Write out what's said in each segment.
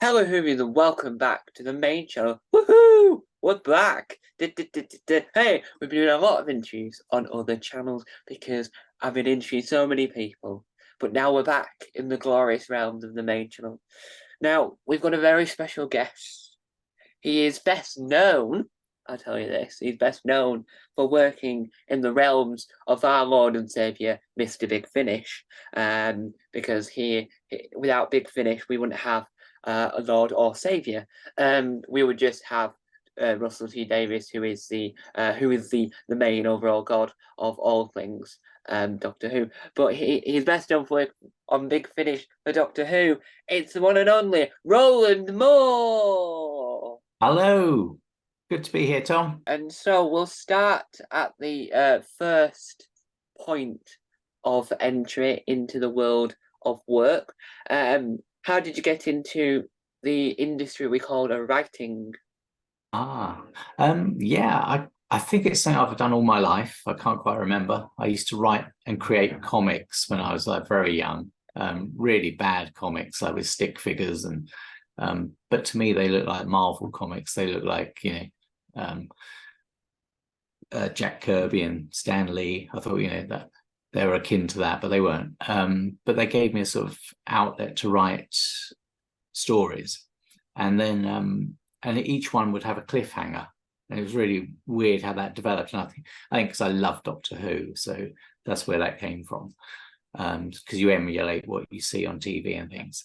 Hello, Hoovies, and welcome back to the main channel. Woohoo! We're back! Hey, we've been doing a lot of interviews on other channels because I've been interviewing so many people. But now we're back in the glorious realms of the main channel. Now, we've got a very special guest. He is best known, I'll tell you this, he's best known for working in the realms of our Lord and Saviour, Mr. Big Finish. Because without Big Finish, we wouldn't have a Lord or Saviour. We would just have Russell T Davies, who is the main overall god of all things, Doctor Who. But he's best known for work on Big Finish for Doctor Who. It's the one and only Roland Moore. Hello, good to be here, Tom. And so we'll start at the first point of entry into the world of work. How did you get into the industry we call writing? Yeah, I think it's something I've done all my life. I can't quite remember. I used to write and create comics when I was very young. Really bad comics, like with stick figures, and but to me they look like Marvel comics. They look like Jack Kirby and Stan Lee. I thought that they were akin to that, but they weren't. But they gave me a sort of outlet to write stories, and then and each one would have a cliffhanger, and it was really weird how that developed. And I think because I love Doctor Who, so that's where that came from. Because you emulate what you see on TV and things.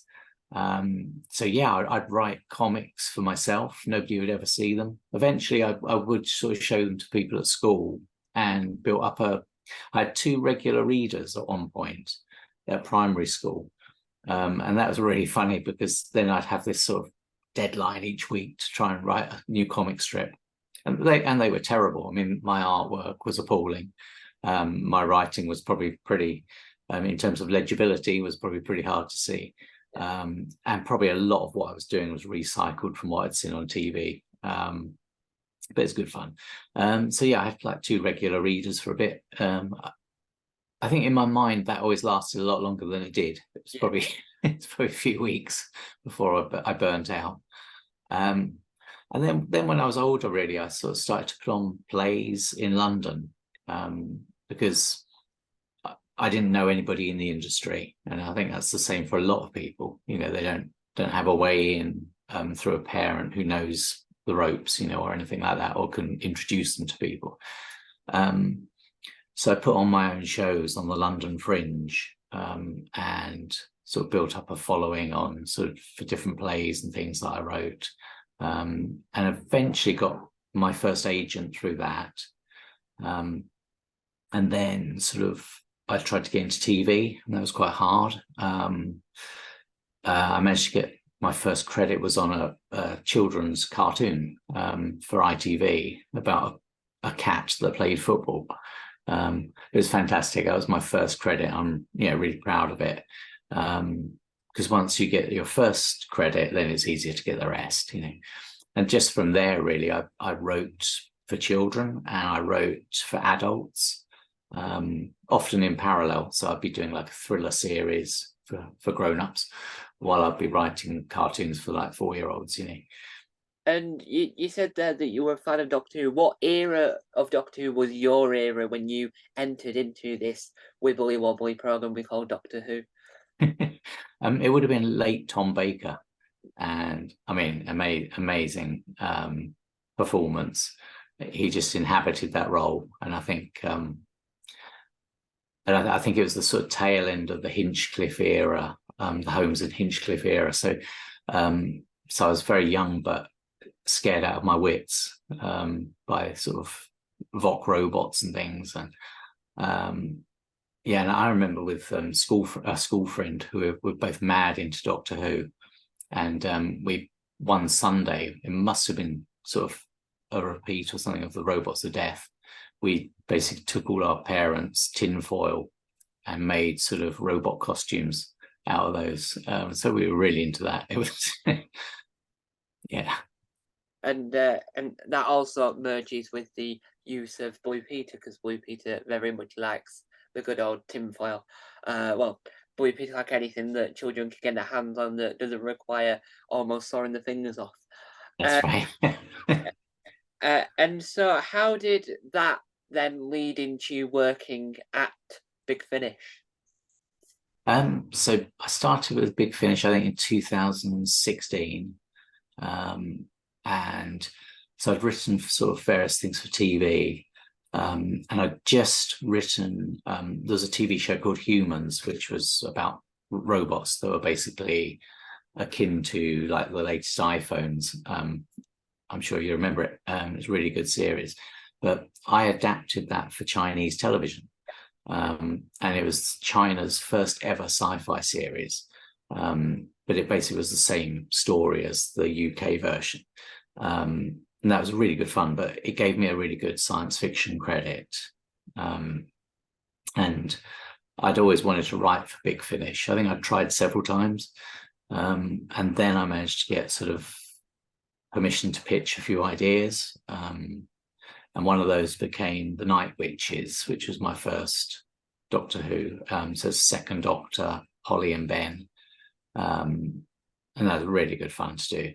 So yeah, I'd write comics for myself. Nobody would ever see them. Eventually, I would sort of show them to people at school, and built up I had 2 regular readers at one point at primary school, and that was really funny because then I'd have this sort of deadline each week to try and write a new comic strip, and they were terrible. I mean, my artwork was appalling. My writing was probably pretty, in terms of legibility, was probably pretty hard to see. And probably a lot of what I was doing was recycled from what I'd seen on TV. But it's good fun. So yeah, I had like 2 regular readers for a bit. I think in my mind that always lasted a lot longer than it did. It was probably it's probably a few weeks before I burnt out. And then when I was older, really, I sort of started to put on plays in London, because I didn't know anybody in the industry, and I think that's the same for a lot of people. They don't have a way in through a parent who knows the ropes, or anything like that, or can introduce them to people. So I put on my own shows on the London Fringe, and sort of built up a following on sort of for different plays and things that I wrote, and eventually got my first agent through that. And then sort of I tried to get into TV, and that was quite hard. I managed to get my first credit was on a children's cartoon for ITV about a cat that played football. It was fantastic. That was my first credit. I'm really proud of it, because once you get your first credit, then it's easier to get the rest. And just from there, really, I wrote for children and I wrote for adults, often in parallel. So I'd be doing like a thriller series for grown-ups while I'd be writing cartoons for like 4-year-olds. And you said there that you were a fan of Doctor Who. What era of Doctor Who was your era when you entered into this wibbly wobbly program we call Doctor Who? It would have been late Tom Baker, and I mean, amazing performance. He just inhabited that role, and I think it was the sort of tail end of the Hinchcliffe era, the Holmes and Hinchcliffe era. So I was very young, but scared out of my wits by sort of Voc robots and things. And and I remember with a school friend who were both mad into Doctor Who, and we one Sunday, it must have been sort of a repeat or something of the Robots of Death. We basically took all our parents' tinfoil and made sort of robot costumes out of those. So we were really into that. It was yeah. And that also merges with the use of Blue Peter, because Blue Peter very much likes the good old tinfoil. Well, but it's like anything that children can get their hands on that doesn't require almost sawing the fingers off. That's Uh, right. and so, how did that then lead into you working at Big Finish? So I started with Big Finish, I think, in 2016. And so I'd written sort of various things for TV. And I'd just written, there's a TV show called Humans, which was about robots that were basically akin to like the latest iPhones. I'm sure you remember it. It's a really good series. But I adapted that for Chinese television. And it was China's first ever sci-fi series. But it basically was the same story as the UK version. And that was really good fun, but it gave me a really good science fiction credit. And I'd always wanted to write for Big Finish. I think I'd tried several times. And then I managed to get sort of permission to pitch a few ideas. And one of those became The Night Witches, which was my first Doctor Who. So second Doctor, Holly and Ben. And that was really good fun to do.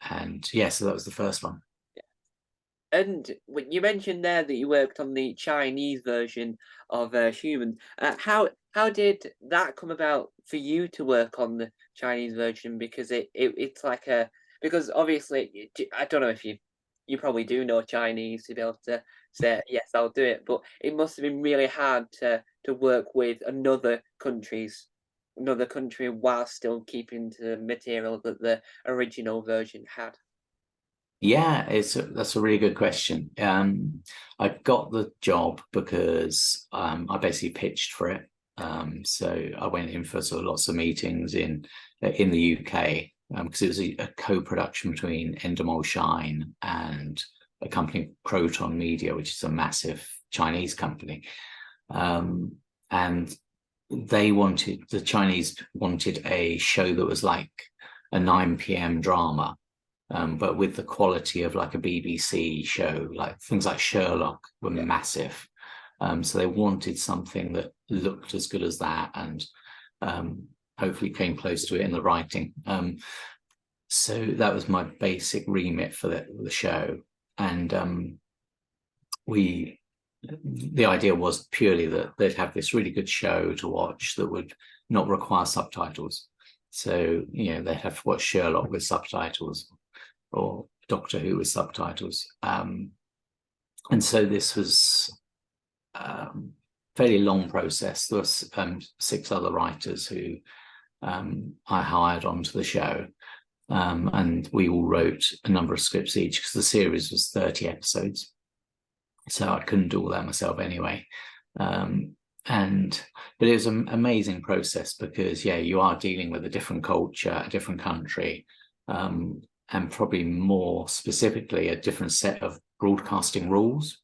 And yeah, so that was the first one. And you mentioned there that you worked on the Chinese version of Human. How did that come about for you to work on the Chinese version? Because it's like a, because obviously I don't know if you probably do know Chinese to be able to say yes, I'll do it. But it must have been really hard to work with another country while still keeping to the material that the original version had. Yeah, that's a really good question. I got the job because I basically pitched for it. So I went in for sort of lots of meetings in the UK because it was a co-production between Endemol Shine and a company, Croton Media, which is a massive Chinese company. And the Chinese wanted a show that was like a 9 p.m. drama. But with the quality of like a BBC show, like things like Sherlock were massive. So they wanted something that looked as good as that and hopefully came close to it in the writing. So that was my basic remit for the show. And the idea was purely that they'd have this really good show to watch that would not require subtitles. So, they'd have to watch Sherlock with subtitles or Doctor Who with subtitles. And so this was a fairly long process. There was 6 other writers who I hired onto the show. And we all wrote a number of scripts each because the series was 30 episodes. So I couldn't do all that myself anyway. But it was an amazing process because, you are dealing with a different culture, a different country, and probably more specifically a different set of broadcasting rules.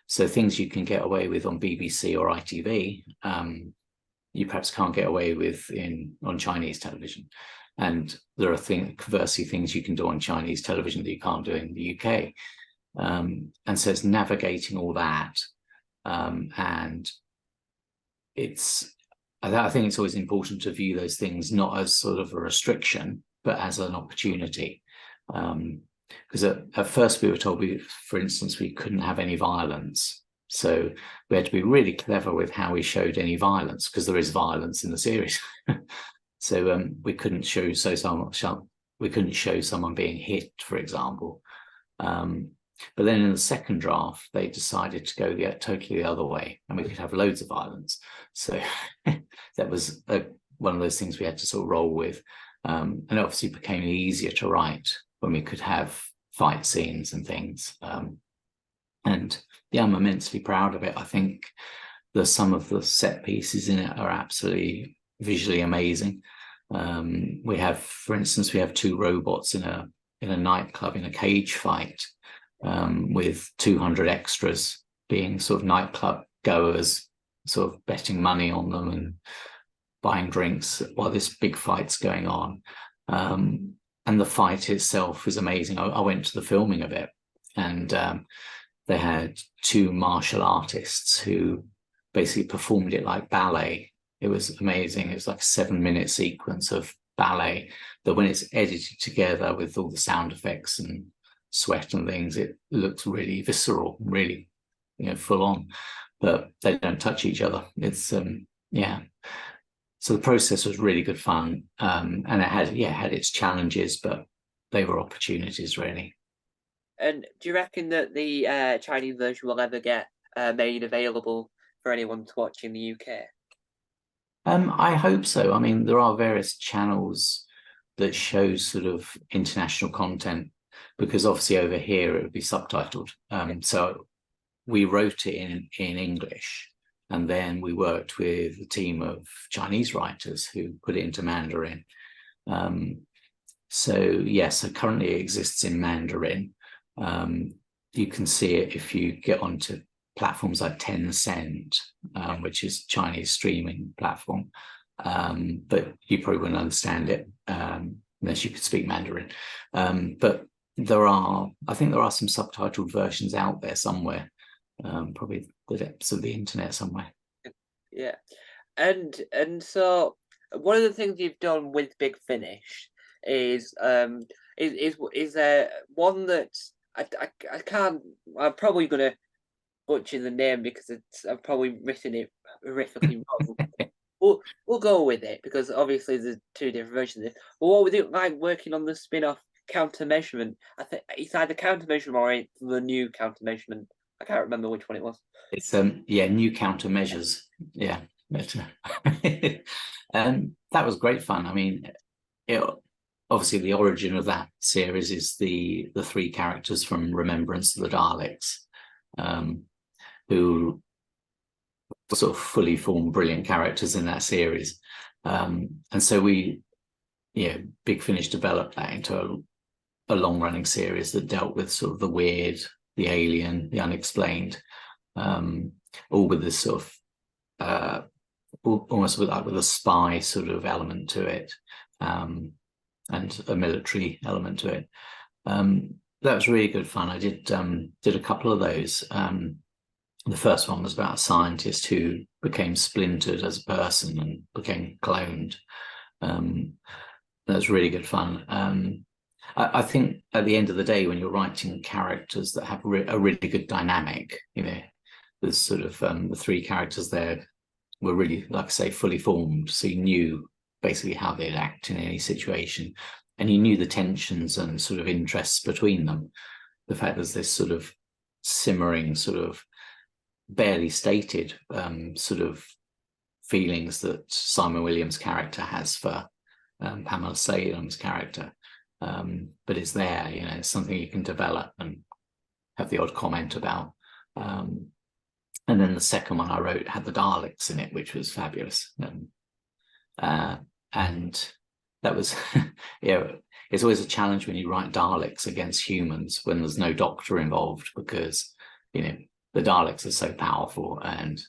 So things you can get away with on BBC or ITV, you perhaps can't get away with on Chinese television. And there are conversely things you can do on Chinese television that you can't do in the UK. And so it's navigating all that. And I think it's always important to view those things not as sort of a restriction, but as an opportunity. Because at first we were told, for instance, we couldn't have any violence. So we had to be really clever with how we showed any violence, because there is violence in the series. So we couldn't show someone being hit, for example. But then in the second draft, they decided to go totally the other way, and we could have loads of violence. So that was one of those things we had to sort of roll with. And it obviously became easier to write when we could have fight scenes and things. And I'm immensely proud of it. I think some of the set pieces in it are absolutely visually amazing. For instance, we have 2 robots in a nightclub in a cage fight, with 200 extras being sort of nightclub goers, sort of betting money on them and buying drinks while this big fight's going on. And the fight itself is amazing. I went to the filming of it, and they had two martial artists who basically performed it like ballet. It was amazing. It was like a 7-minute sequence of ballet that, when it's edited together with all the sound effects and sweat and things, it looks really visceral, really, full on. But they don't touch each other. It's yeah. So the process was really good fun, and it had its challenges, but they were opportunities, really. And do you reckon that the Chinese version will ever get made available for anyone to watch in the UK? I hope so. I mean, there are various channels that show sort of international content, because obviously over here it would be subtitled. So we wrote it in English, and then we worked with a team of Chinese writers who put it into Mandarin. So yes, it currently exists in Mandarin. You can see it if you get onto platforms like Tencent, which is Chinese streaming platform. But you probably wouldn't understand it unless you could speak Mandarin. But I think there are some subtitled versions out there somewhere, probably the depths of the internet somewhere. Yeah, and so one of the things you've done with Big Finish is one that I can't. I'm probably gonna butcher the name because I've probably written it horrifically wrong. We'll go with it because obviously there's two different versions of it. But what was it like working on the spin-off Countermeasurement? I think it's either Countermeasurement or it's the new Countermeasurement. I can't remember which one it was. It's new countermeasures. Yeah. But, that was great fun. I mean, obviously the origin of that series is the three characters from Remembrance of the Daleks, who sort of fully formed brilliant characters in that series. And so Big Finish developed that into a long-running series that dealt with sort of the weird, the alien, the unexplained, all with this sort of almost with a spy sort of element to it, and a military element to it. That was really good fun. I did a couple of those. The first one was about a scientist who became splintered as a person and became cloned. That was really good fun. I think at the end of the day, when you're writing characters that have a really good dynamic, there's sort of the three characters there were really, like I say, fully formed. So you knew basically how they'd act in any situation, and you knew the tensions and sort of interests between them. The fact there's this sort of simmering, sort of barely stated sort of feelings that Simon Williams' character has for Pamela Salem's character, but it's there. It's something you can develop and have the odd comment about. And then the second one I wrote had the Daleks in it, which was fabulous. And that was, it's always a challenge when you write Daleks against humans when there's no doctor involved, because, the Daleks are so powerful. And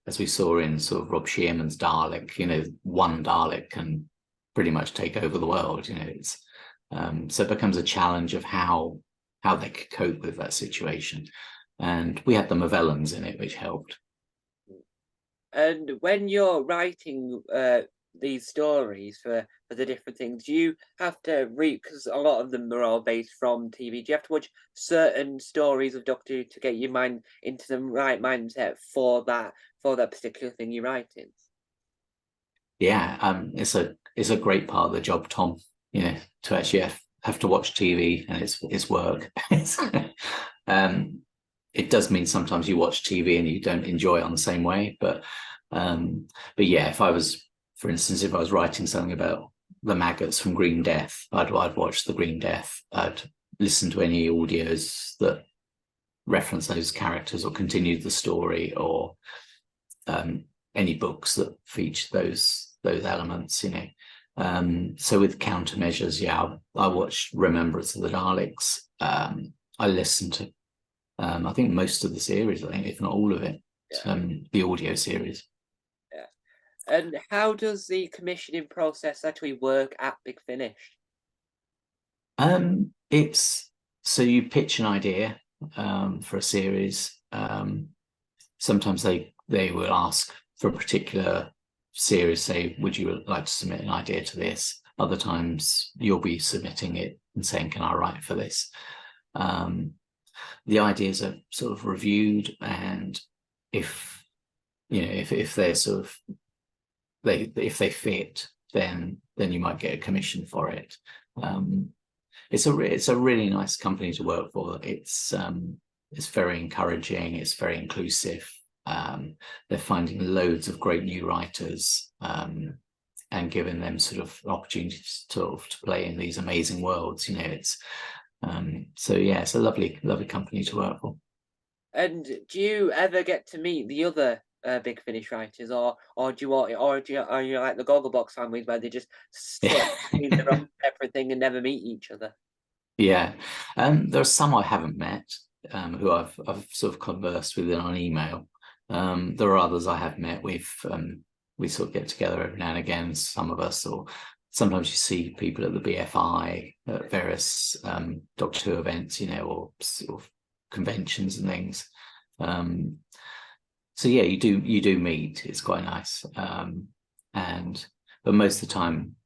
as we saw in sort of Rob Shearman's Dalek, one Dalek can pretty much take over the world. So it becomes a challenge of how they could cope with that situation. And we had the Movellans in it, which helped. And when you're writing these stories for the different things, you have to read, because a lot of them are all based from TV. Do you have to watch certain stories of Doctor Who to get your mind into the right mindset for that particular thing you're writing? Yeah, it's a great part of the job, Tom. To actually have to watch TV, and it's work. It does mean sometimes you watch TV and you don't enjoy it on the same way, but yeah, if I was writing something about the maggots from Green Death, I'd watch the Green Death. I'd listen to any audios that reference those characters or continue the story, or any books that feature those elements. So with Countermeasures, I watched Remembrance of the Daleks. I listened to I think most of the series, if not all of it, the audio series. Yeah. And how does the commissioning process actually work at Big Finish? It's so you pitch an idea, for a series. Sometimes they will ask for a particular series, say, would you like to submit an idea to this? Other times you'll be submitting it and saying, can I write for this? The ideas are sort of reviewed, and if they're sort of if they fit, then you might get a commission for it. It's a really nice company to work for. It's very encouraging. It's very inclusive. They're finding loads of great new writers, and giving them sort of opportunities to play in these amazing worlds. It's so yeah, it's a lovely company to work for. And do you ever get to meet the other Big Finish writers, or are you like the Gogglebox families where they just sit in their own separate thing and never meet each other? Yeah, there are some I haven't met, who I've sort of conversed with on email. There are others I have met. We sort of get together every now and again, some of us, or sometimes you see people at the BFI at various Doctor Who events, or sort of conventions and things. So yeah, you do meet. It's quite nice. But most of the time,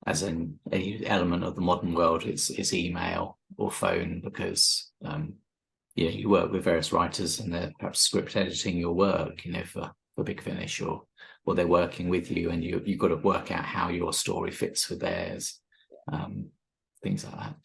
as in any element of the modern world, it's email or phone, because you work with various writers and they're perhaps script editing your work, for Big Finish, or they're working with you, and you've got to work out how your story fits with theirs, things like that.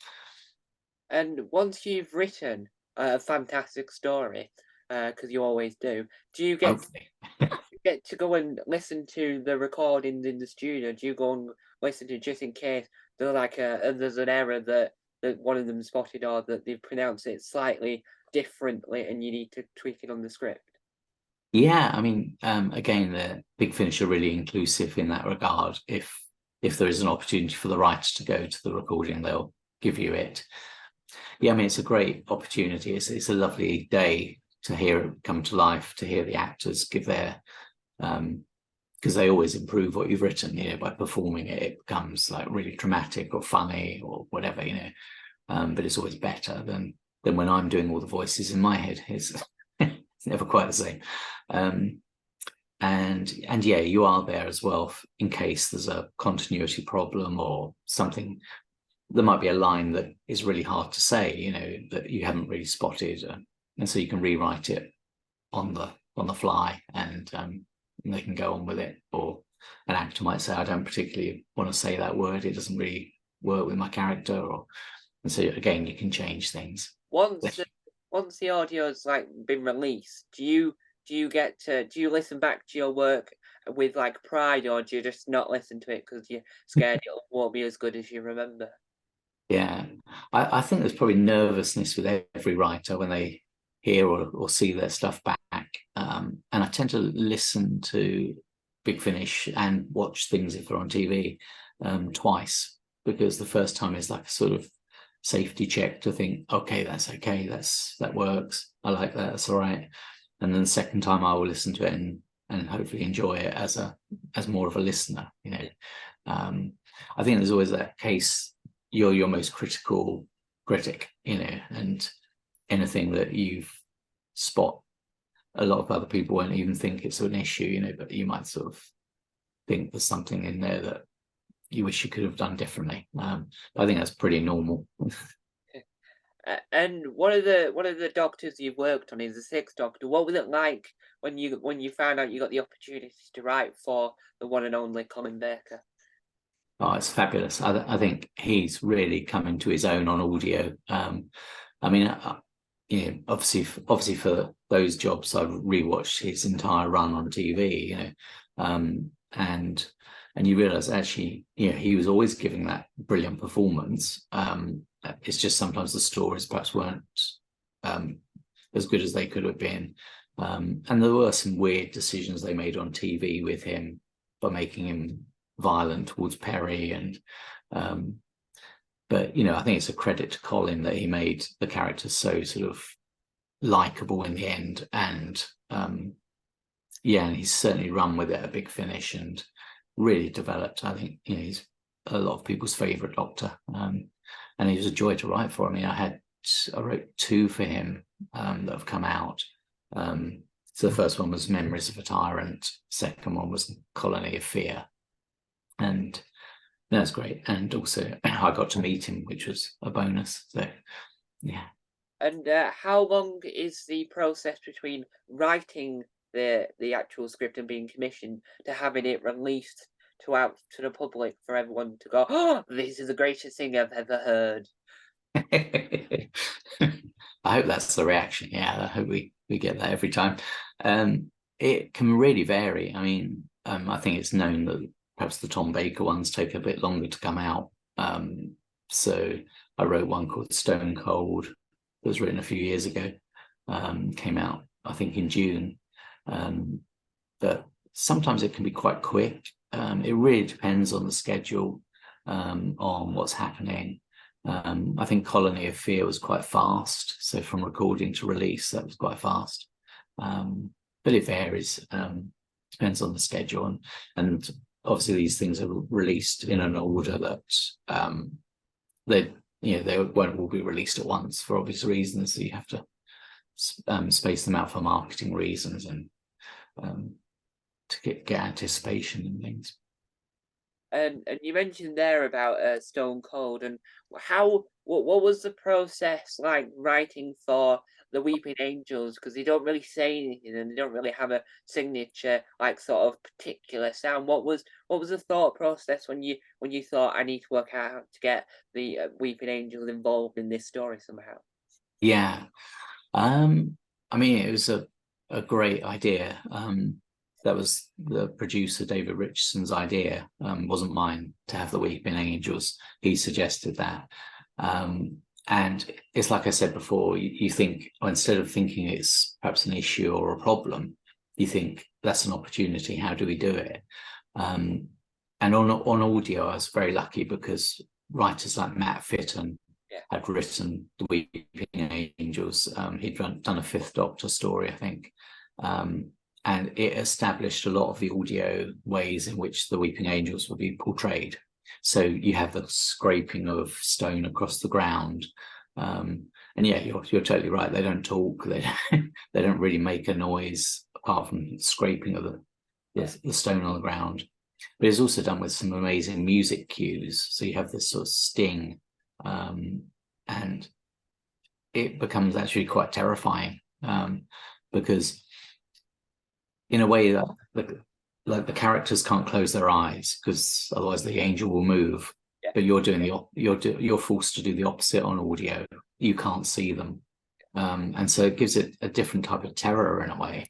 And once you've written a fantastic story, because you always do you get to go and listen to the recordings in the studio? Do you go and listen to, just in case there's an error that one of them spotted, or that they've pronounced it slightly differently and you need to tweak it on the script? Yeah, I mean, again, the Big Finish are really inclusive in that regard. If there is an opportunity for the writer to go to the recording, they'll give you it. Yeah, I mean, it's a great opportunity. It's a lovely day to hear it come to life, to hear the actors give their, because they always improve what you've written, by performing it. It becomes like really dramatic or funny or whatever, but it's always better than when I'm doing all the voices in my head. It's never quite the same. And yeah, you are there as well in case there's a continuity problem or something. There might be a line that is really hard to say, that you haven't really spotted, and so you can rewrite it on the fly, and they can go on with it. Or an actor might say, I don't particularly want to say that word, it doesn't really work with my character, and so again, you can change things. Once the audio's been released, do you listen back to your work with pride, or do you just not listen to it because you're scared it won't be as good as you remember? Yeah, I think there's probably nervousness with every writer when they hear or see their stuff back. And I tend to listen to Big Finish and watch things if they're on TV twice, because the first time is like a sort of safety check to think, okay, that works, I like that, that's all right. And then the second time I will listen to it and hopefully enjoy it as more of a listener. I think there's always that case, you're your most critical critic, and anything that you've spot, a lot of other people won't even think it's an issue, but you might sort of think there's something in there that you wish you could have done differently. I think that's pretty normal. And one of the Doctors you've worked on is the Sixth Doctor. What was it like when you found out you got the opportunity to write for the one and only Colin Baker? Oh, it's fabulous. I think he's really coming to his own on audio. I mean, obviously for those jobs, I've rewatched his entire run on TV, and you realise actually, he was always giving that brilliant performance. It's just sometimes the stories perhaps weren't as good as they could have been, and there were some weird decisions they made on TV with him by making him violent towards Perry, and but I think it's a credit to Colin that he made the character so sort of likable in the end, and and he's certainly run with it a Big Finish and really developed. I think he's a lot of people's favorite Doctor, and he was a joy to write for. I mean, I had two for him that have come out. So the first one was Memories of a Tyrant. Second one was Colony of Fear, and that's great. And also, I got to meet him, which was a bonus. So, yeah. And how long is the process between writing the actual script and being commissioned to having it released out to the public for everyone to go, oh, this is the greatest thing I've ever heard? I hope that's the reaction. Yeah, I hope we get that every time. It can really vary. I mean, I think it's known that perhaps the Tom Baker ones take a bit longer to come out. So I wrote one called Stone Cold that was written a few years ago. Came out, I think, in June. But sometimes it can be quite quick. It really depends on the schedule, on what's happening. I think Colony of Fear was quite fast. So from recording to release, that was quite fast. But it varies. Depends on the schedule. And obviously these things are released in an order that they won't all be released at once for obvious reasons. So you have to space them out for marketing reasons and to get anticipation and things. And you mentioned there about Stone Cold, and what was the process like writing for the Weeping Angels? Because they don't really say anything and they don't really have a signature like sort of particular sound. What was the thought process when you thought I need to work out how to get the Weeping Angels involved in this story somehow? Yeah. I mean, it was a great idea. That was the producer David Richardson's idea. Wasn't mine to have the Weeping Angels. He suggested that. And it's like I said before, you think, instead of thinking it's perhaps an issue or a problem, you think that's an opportunity. How do we do it? And on audio, I was very lucky because writers like Matt Fitton had written The Weeping Angels. He'd done a Fifth Doctor story, I think. And it established a lot of the audio ways in which the Weeping Angels would be portrayed. So you have the scraping of stone across the ground. And yeah, you're totally right. They don't talk. They don't really make a noise apart from scraping of the stone on the ground. But it's also done with some amazing music cues. So you have this sort of sting, and it becomes actually quite terrifying because, in a way, that the characters can't close their eyes because otherwise the angel will move. Yeah. But you're forced to do the opposite on audio. You can't see them, and so it gives it a different type of terror in a way.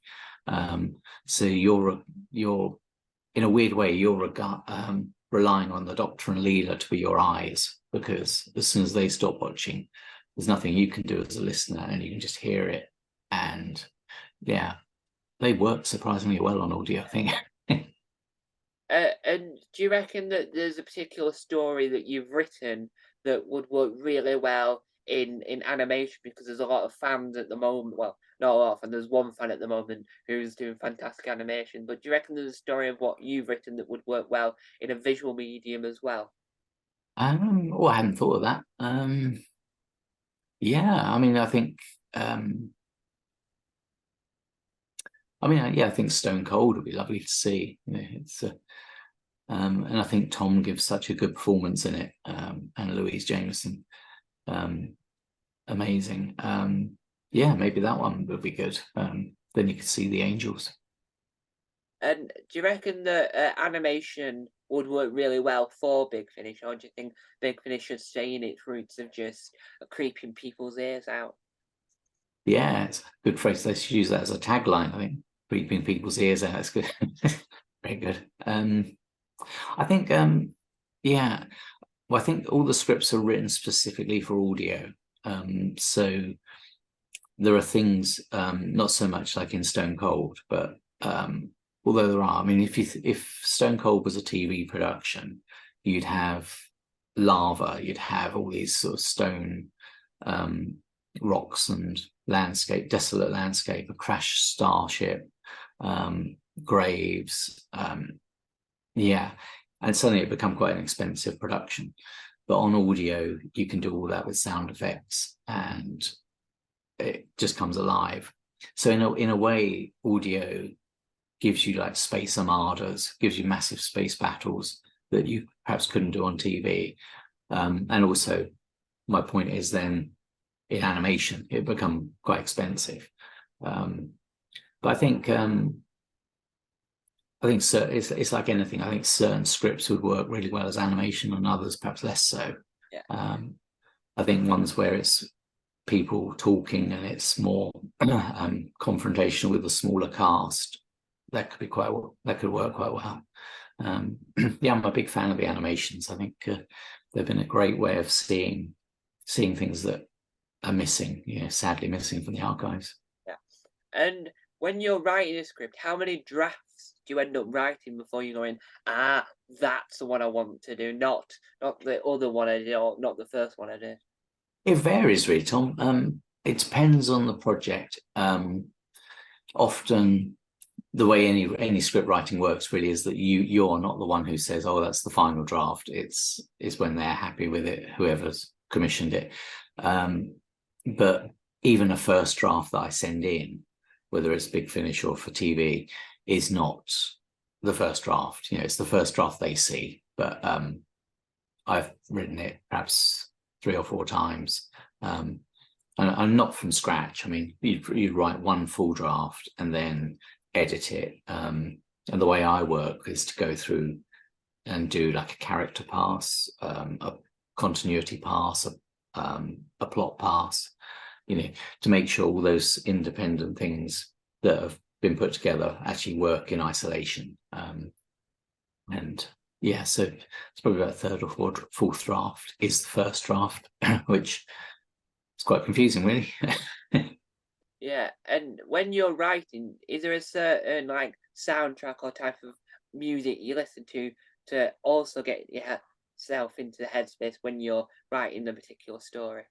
So you're in a weird way you're relying on the Doctor and Leela to be your eyes, because as soon as they stop watching, there's nothing you can do as a listener, and you can just hear it. And yeah, they work surprisingly well on audio, I think. And do you reckon that there's a particular story that you've written that would work really well in animation? Because there's a lot of fans at the moment. Well, not a lot of fans. There's one fan at the moment who's doing fantastic animation. But do you reckon there's a story of what you've written that would work well in a visual medium as well? I hadn't thought of that. Yeah, I mean, I think. I think Stone Cold would be lovely to see. It's and I think Tom gives such a good performance in it, and Louise Jameson, amazing. Yeah, maybe that one would be good. Then you could see the angels. And do you reckon that animation would work really well for Big Finish, or do you think Big Finish should stay in its roots of just creeping people's ears out? Yeah, it's a good phrase. They should use that as a tagline, I think. Creeping people's ears out. That's good. Very good. I think, yeah. Well, I think all the scripts are written specifically for audio. So there are things, not so much like in Stone Cold, but although there are. I mean, if Stone Cold was a TV production, you'd have lava, you'd have all these sort of stone rocks and landscape, desolate landscape, a crashed starship, graves, and suddenly it become quite an expensive production. but on audio you can do all that with sound effects, and it just comes alive. So in a way, audio gives you like space armadas, gives you massive space battles that you perhaps couldn't do on TV. And also, my point is then in animation, it become quite expensive. But I think so, it's like anything. I think certain scripts would work really well as animation, and others perhaps less so. Yeah. I think ones where it's people talking and it's more confrontational with a smaller cast, that could work quite well. Yeah, I'm a big fan of the animations. I think they've been a great way of seeing things that are missing, sadly missing from the archives. Yeah. And when you're writing a script, how many drafts do you end up writing before you go in, that's the one I want to do, not the other one I did, or not the first one I did? It varies really, Tom. It depends on the project. Often the way any script writing works really is that you're not the one who says, oh, that's the final draft. It's when they're happy with it, whoever's commissioned it. But even a first draft that I send in, whether it's Big Finish or for TV, is not the first draft. It's the first draft they see. But I've written it perhaps 3 or 4 times. And I'm not from scratch. I mean, you'd write one full draft and then edit it. And the way I work is to go through and do like a character pass, a continuity pass, a plot pass, to make sure all those independent things that have been put together actually work in isolation. And yeah, so it's probably about 3rd or 4th draft is the first draft, which is quite confusing, really. Yeah, and when you're writing, is there a certain like soundtrack or type of music you listen to also get yourself into the headspace when you're writing a particular story?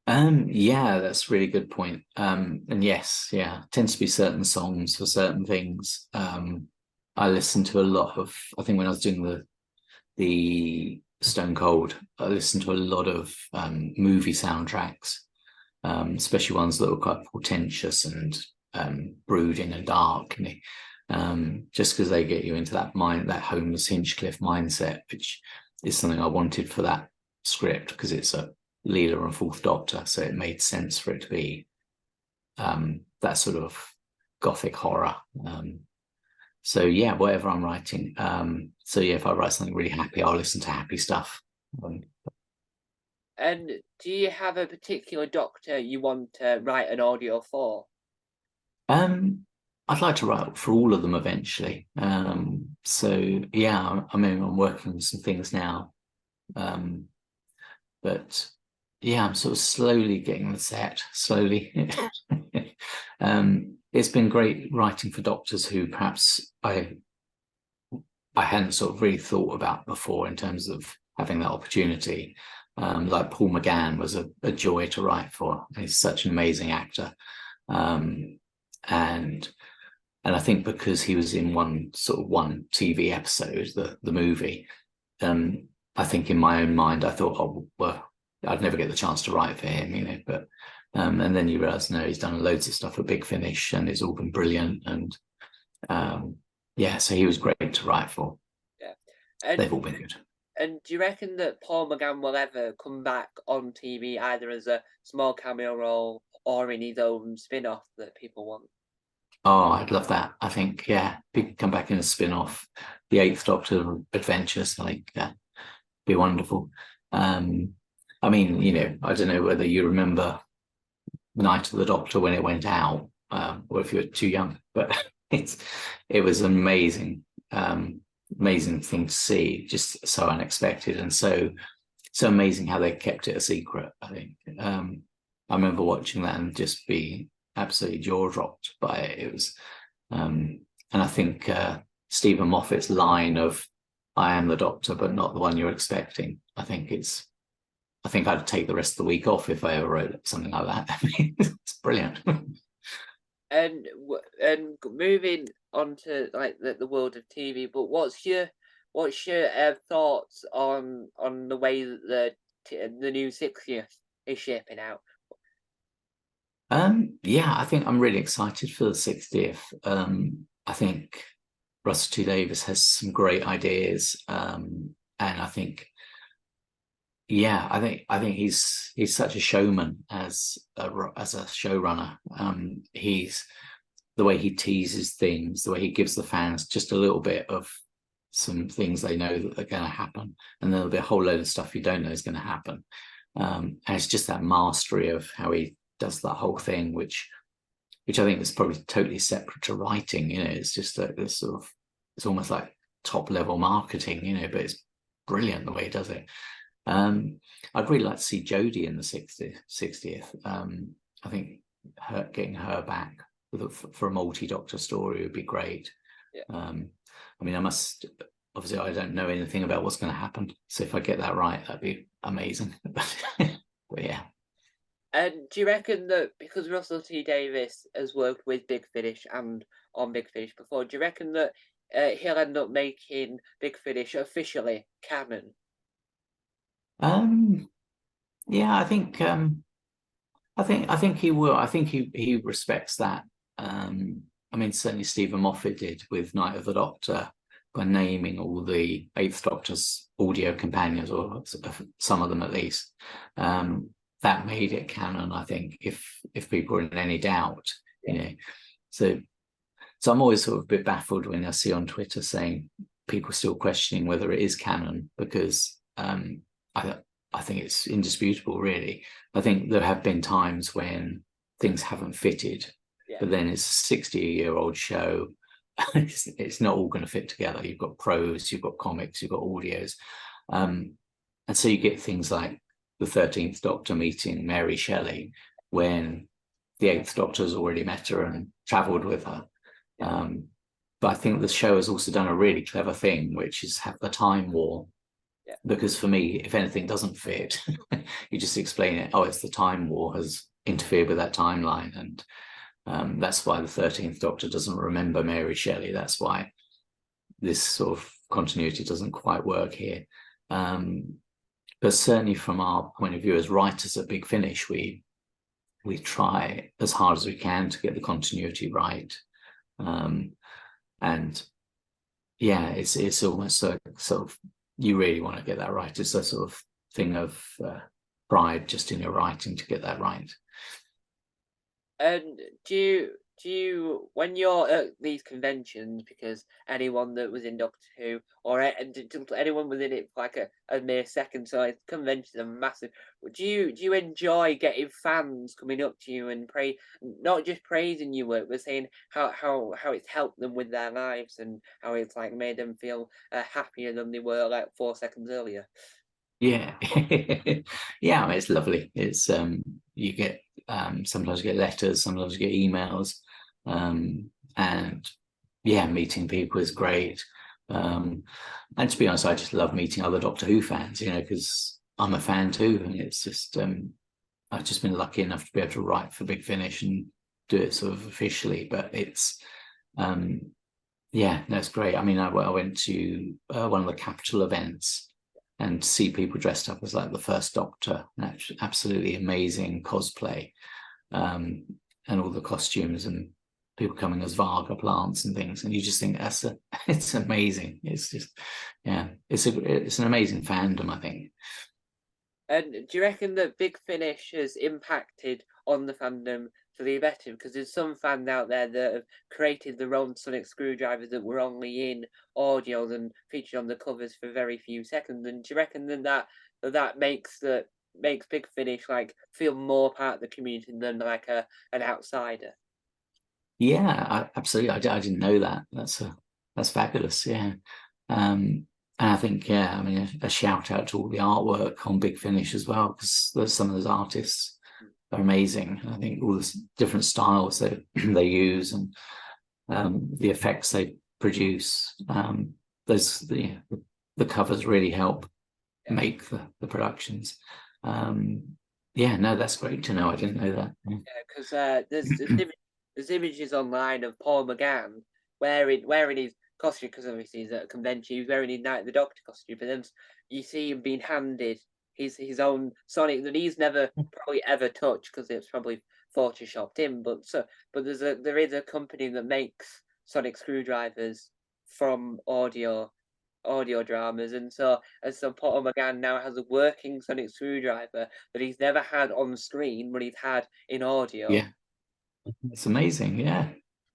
Yeah, that's a really good point. And yes, yeah, tends to be certain songs for certain things. I listened to a lot of, I think when I was doing the Stone Cold, I listened to a lot of movie soundtracks, especially ones that were quite portentous and brooding and dark, just because they get you into that Holmes Hinchcliffe mindset, which is something I wanted for that script, because it's a Leela and Fourth Doctor, so it made sense for it to be that sort of gothic horror. So yeah, whatever I'm writing. So yeah, if I write something really happy, I'll listen to happy stuff. And do you have a particular Doctor you want to write an audio for? I'd like to write for all of them eventually. So yeah, I mean, I'm working on some things now, but yeah, I'm sort of slowly getting the set. Slowly. It's been great writing for Doctors who perhaps I hadn't sort of really thought about before in terms of having that opportunity. Like Paul McGann was a joy to write for. He's such an amazing actor. And I think because he was in one TV episode, the movie, I think in my own mind, I thought, oh, well, I'd never get the chance to write for him, but and then you realize, no, he's done loads of stuff for Big Finish and it's all been brilliant. And yeah, so he was great to write for. Yeah. And they've all been good. And do you reckon that Paul McGann will ever come back on TV, either as a small cameo role or in his own spin-off that people want? Oh, I'd love that. I think, yeah, he could come back in a spin-off, the 8th Doctor Adventures. I think that'd be wonderful. I mean, I don't know whether you remember Night of the Doctor when it went out, or if you were too young, but it was amazing. Amazing thing to see, just so unexpected and so amazing how they kept it a secret. I think I remember watching that and just be absolutely jaw dropped by it. It was, and I think Stephen Moffat's line of "I am the Doctor, but not the one you're expecting." I think I'd take the rest of the week off if I ever wrote something like that. I mean, it's brilliant. And moving on to like the world of TV, but what's your what's your thoughts on the way that the new 60th is shaping out? Yeah, I think I'm really excited for the 60th. I think Russell T Davies has some great ideas, and I think, yeah, I think he's such a showman as a showrunner. He's the way he teases things, the way he gives the fans just a little bit of some things they know that are going to happen, and there'll be a whole load of stuff you don't know is going to happen. And it's just that mastery of how he does that whole thing, which I think is probably totally separate to writing. You know, it's just this sort of, it's almost like top level marketing, you know, but it's brilliant the way he does it. I'd really like to see Jodie in the 60th. I think getting her back for a multi-doctor story would be great. Yeah. I mean, obviously I don't know anything about what's going to happen, so if I get that right, that'd be amazing. But yeah. And do you reckon that because Russell T Davies has worked with Big Finish and on Big Finish before, do you reckon that he'll end up making Big Finish officially canon? Yeah, I think he will. I think he respects that. I mean, certainly Stephen Moffat did with Night of the Doctor by naming all the Eighth Doctor's audio companions, or some of them at least. That made it canon, I think, if people are in any doubt, you know. So I'm always sort of a bit baffled when I see on Twitter saying people still questioning whether it is canon, because I think it's indisputable, really. I think there have been times when things haven't fitted, but then it's a 60-year-old show. It's not all going to fit together. You've got prose, you've got comics, you've got audios. And so you get things like the 13th Doctor meeting Mary Shelley when the 8th Doctor's already met her and travelled with her. But I think the show has also done a really clever thing, which is have the time war. Because for me, if anything doesn't fit, you just explain it. Oh, it's the time war has interfered with that timeline, and that's why the 13th Doctor doesn't remember Mary Shelley. That's why this sort of continuity doesn't quite work here. But certainly from our point of view as writers at Big Finish, we try as hard as we can to get the continuity right. And yeah, it's almost sort of, you really want to get that right. It's a sort of thing of pride just in your writing to get that right. And do you when you're at these conventions, because anyone that was in Doctor Who or anyone was in it for like a mere second, so like, conventions are massive. Do you enjoy getting fans coming up to you and not just praising your work, but saying how it's helped them with their lives and how it's like made them feel happier than they were like 4 seconds earlier? Yeah. Yeah, I mean, it's lovely. It's you get sometimes you get letters, sometimes you get emails, and yeah, meeting people is great. And to be honest, I just love meeting other Doctor Who fans, you know, because I'm a fan too, and it's just I've just been lucky enough to be able to write for Big Finish and do it sort of officially. But it's yeah, that's great. I mean, I went to one of the Capital events, and to see people dressed up as like the first Doctor, absolutely amazing cosplay, and all the costumes and people coming as Varga plants and things, and you just think it's amazing. It's just, yeah, it's an amazing fandom, I think. And do you reckon that Big Finish has impacted on the fandom for the better? Because there's some fans out there that have created their own sonic screwdrivers that were only in audios and featured on the covers for very few seconds. And do you reckon that makes Big Finish like feel more part of the community than like an outsider? Yeah, absolutely. I didn't know that. That's fabulous. Yeah. And I think, yeah, I mean, a shout out to all the artwork on Big Finish as well, because some of those artists are amazing. I think all the different styles that they use and the effects they produce, the covers really help make the productions. Yeah, no, that's great to know. I didn't know that. Yeah, because there's images online of Paul McGann wearing his costume, because obviously he's at a convention. He's wearing his Night of the Doctor costume, but then you see him being handed his own Sonic that he's never probably ever touched because it's probably photoshopped in. But there is a company that makes sonic screwdrivers from audio dramas, and so Paul McGann now has a working sonic screwdriver that he's never had on screen, but he's had in audio. Yeah, it's amazing. Yeah,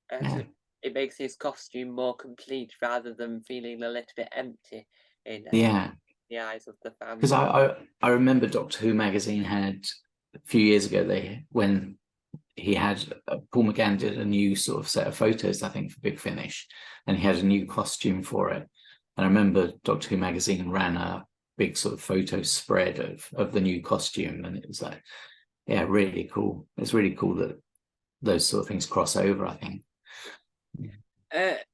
And yeah, so it makes his costume more complete rather than feeling a little bit empty in yeah. the eyes of the Because fans. I remember Doctor Who magazine had a few years ago when he had Paul McGann did a new sort of set of photos, I think, for Big Finish, and he had a new costume for it. And I remember Doctor Who magazine ran a big sort of photo spread of the new costume, and it was like, yeah, really cool. It's really cool that those sort of things cross over, I think.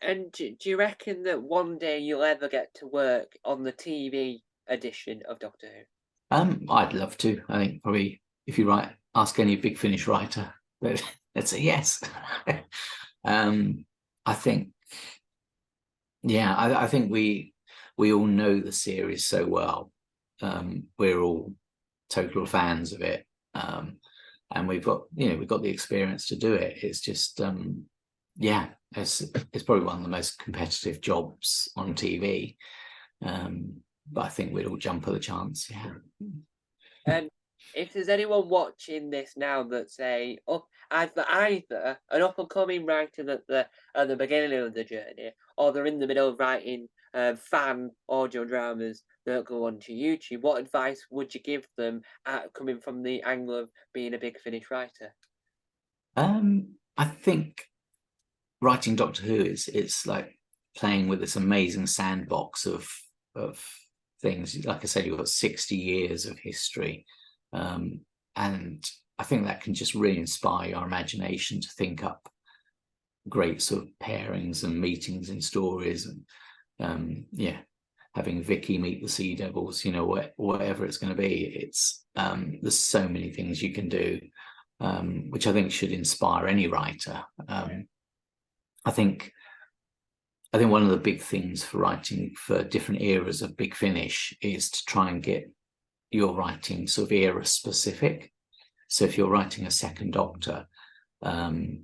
And do you reckon that one day you'll ever get to work on the TV edition of Doctor Who? I'd love to. I think probably if you ask any Big Finish writer, they'd say yes. I think, yeah, I think we all know the series so well. We're all total fans of it, and we've got the experience to do it. It's just, yeah, it's probably one of the most competitive jobs on TV. But I think we'd all jump at the chance. Yeah. And if there's anyone watching this now that's either an up and coming writer at the beginning of the journey, or they're in the middle of writing fan audio dramas that go onto YouTube, what advice would you give them coming from the angle of being a Big Finish writer? I think writing Doctor Who it's like playing with this amazing sandbox of things. Like I said, you've got 60 years of history, and I think that can just really inspire your imagination to think up great sort of pairings and meetings in stories, and yeah, having Vicky meet the Sea Devils, whatever it's going to be. It's there's so many things you can do, which I think should inspire any writer. I think one of the big things for writing for different eras of Big Finish is to try and get your writing sort of era specific. So if you're writing a Second Doctor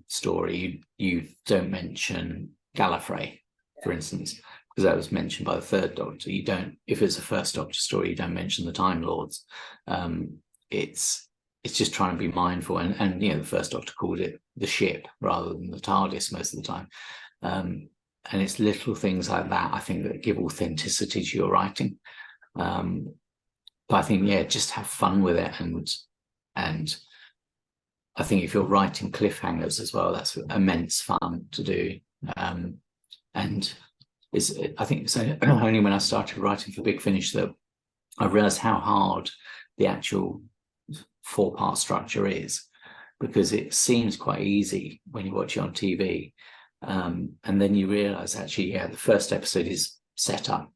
story, you don't mention Gallifrey, for instance, because that was mentioned by the Third Doctor. You don't, if it's a First Doctor story, you don't mention the Time Lords. It's just trying to be mindful, and the First Doctor called it the ship rather than the TARDIS most of the time. And it's little things like that, I think, that give authenticity to your writing. But I think, yeah, just have fun with it, and I think if you're writing cliffhangers as well, that's immense fun to do. And I think it's only when I started writing for Big Finish that I realized how hard the actual 4-part structure is, because it seems quite easy when you watch it on TV. And then you realize actually, yeah, the first episode is set up,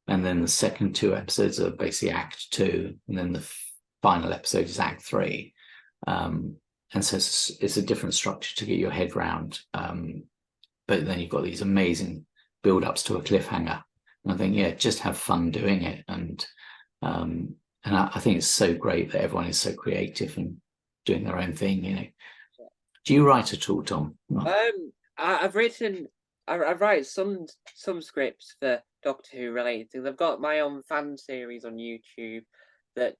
and then the second 2 episodes are basically Act 2, and then the final episode is Act 3. And so it's a different structure to get your head round. But then you've got these amazing build-ups to a cliffhanger. And I think, yeah, just have fun doing it. And I think it's so great that everyone is so creative and doing their own thing. Do you write at all, Tom? I've written, I write some scripts for Doctor Who related things. I've got my own fan series on YouTube that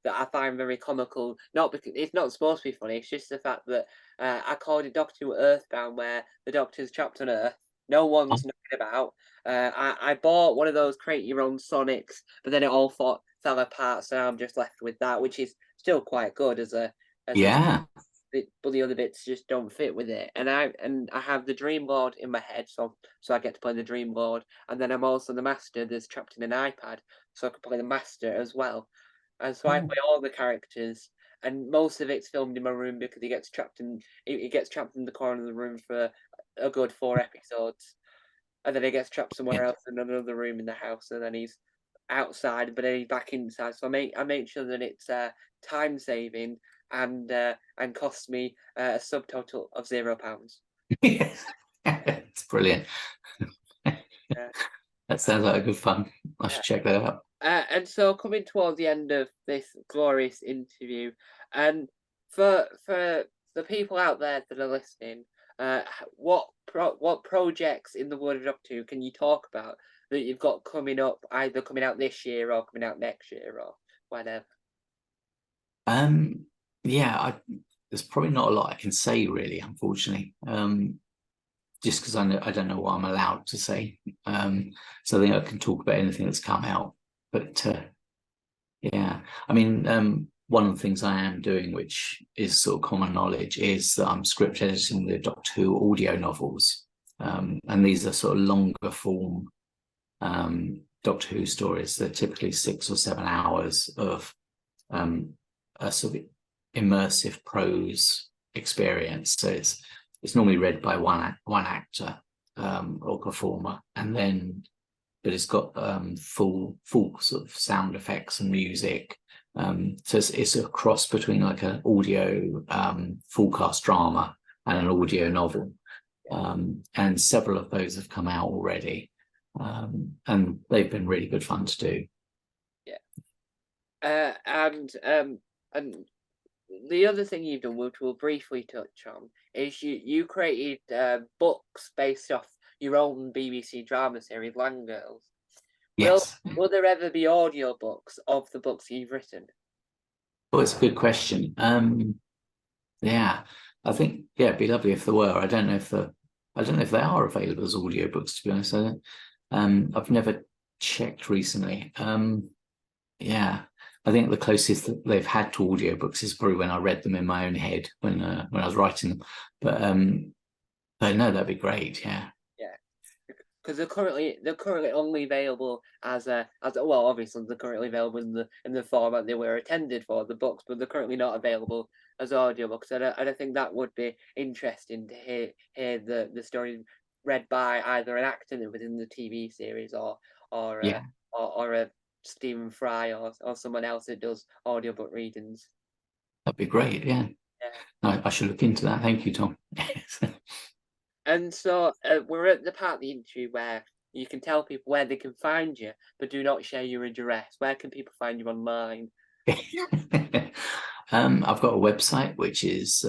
I find very comical. Not because it's not supposed to be funny. It's just the fact that I called it Doctor Who Earthbound, where the Doctor's trapped on Earth. No one's knowing about. I bought one of those create your own Sonics, but then it all fell apart. So I'm just left with that, which is still quite good as a Yeah. but the other bits just don't fit with it. And I have the Dream Lord in my head, so I get to play the Dream Lord, and then I'm also the Master that's trapped in an iPad, so I can play the Master as well. And so I play all the characters, and most of it's filmed in my room because he gets trapped in the corner of the room for a good 4 episodes, and then he gets trapped somewhere else in another room in the house, and then he's outside, but then he's back inside. So I make sure that it's time saving and costs me a subtotal of £0. It's brilliant. That sounds like a good fun. I Yeah. should check that out. And so coming towards the end of this glorious interview, and for the people out there that are listening, what projects in the world of Doctor Who can you talk about that you've got coming up, either coming out this year or coming out next year or whatever? Um, yeah, there's probably not a lot I can say really, unfortunately. Just because I don't know what I'm allowed to say. So I think I can talk about anything that's come out. But yeah, I mean, one of the things I am doing, which is sort of common knowledge, is that I'm script editing the Doctor Who audio novels. And these are sort of longer form Doctor Who stories. They're typically 6 or 7 hours of a sort of immersive prose experience. So it's normally read by one actor or performer, and then but it's got full sort of sound effects and music. So it's a cross between like an audio full cast drama and an audio novel. And several of those have come out already. And they've been really good fun to do. Yeah. And the other thing you've done, which we'll briefly touch on, is you created books based off your own BBC drama series, Land Girls. Yes. Will there ever be audio books of the books you've written? Oh, it's a good question. Yeah, I think it'd be lovely if there were. I don't know if they are available as audiobooks, to be honest. I've never checked recently. Yeah, I think the closest that they've had to audiobooks is probably when I read them in my own head when I was writing them. But no, that'd be great. Yeah. Yeah, because they're currently only available as well. Obviously, they're currently available in the format they were intended for, the books, but they're currently not available as audiobooks. And I think that would be interesting to hear the story read by either an actor within the TV series or Yeah, or a Stephen Fry or someone else that does audiobook readings. that'd be great. Yeah, Yeah. I should look into that. Thank you, Tom. And so we're at the part of the interview where you can tell people where they can find you, but do not share your address. Where can people find you online? I've got a website which is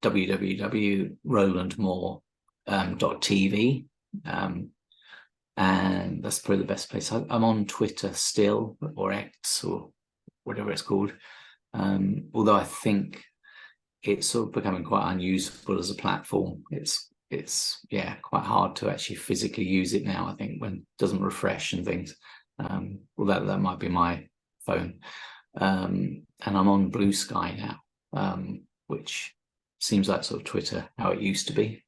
www.rolandmore.tv. And that's probably the best place. I'm on Twitter still, or X, or whatever it's called. Although I think it's sort of becoming quite unusable as a platform. It's quite hard to actually physically use it now, I think, when it doesn't refresh and things. Although that might be my phone. And I'm on Blue Sky now, which seems like sort of Twitter, how it used to be.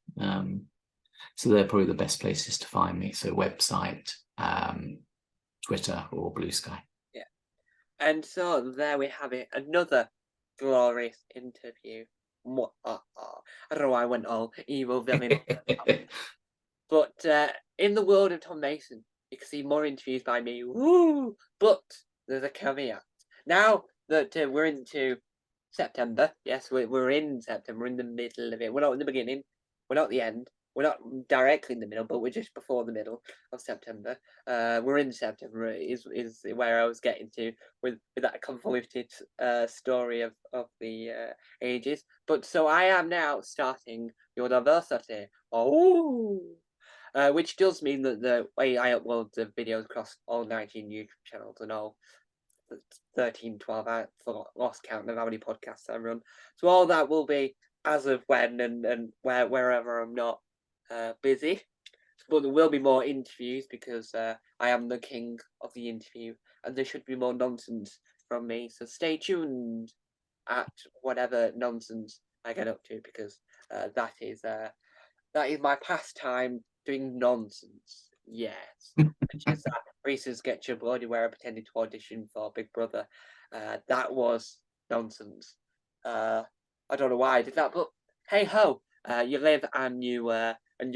So they're probably the best places to find me. So website, Twitter, or Blue Sky. Yeah. And so there we have it. Another glorious interview. I don't know why I went all evil villain. But in the world of Tom Mason, you can see more interviews by me. Woo! But there's a caveat. Now that we're into September, yes, we're in September, we're in the middle of it. We're not in the beginning, we're not at the end, we're not directly in the middle, but we're just before the middle of September. We're in September is where I was getting to with that convoluted story of the ages. But so I am now starting your diversity. Oh. Which does mean that the way I upload the videos across all 19 YouTube channels and all 13, 12, I lost count of how many podcasts I run. So all that will be as of when and wherever I'm not busy. But there will be more interviews because I am the king of the interview and there should be more nonsense from me. So stay tuned at whatever nonsense I get up to because that is my pastime, doing nonsense. Yes. Which is that recent sketch of Bloody where I pretended to audition for Big Brother. That was nonsense. I don't know why I did that, but hey ho, you live and you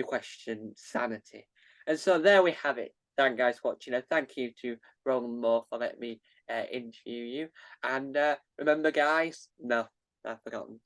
question sanity. And so there we have it. Thank you guys for watching. And thank you to Roland Moore for letting me interview you. And remember, guys, no, I've forgotten.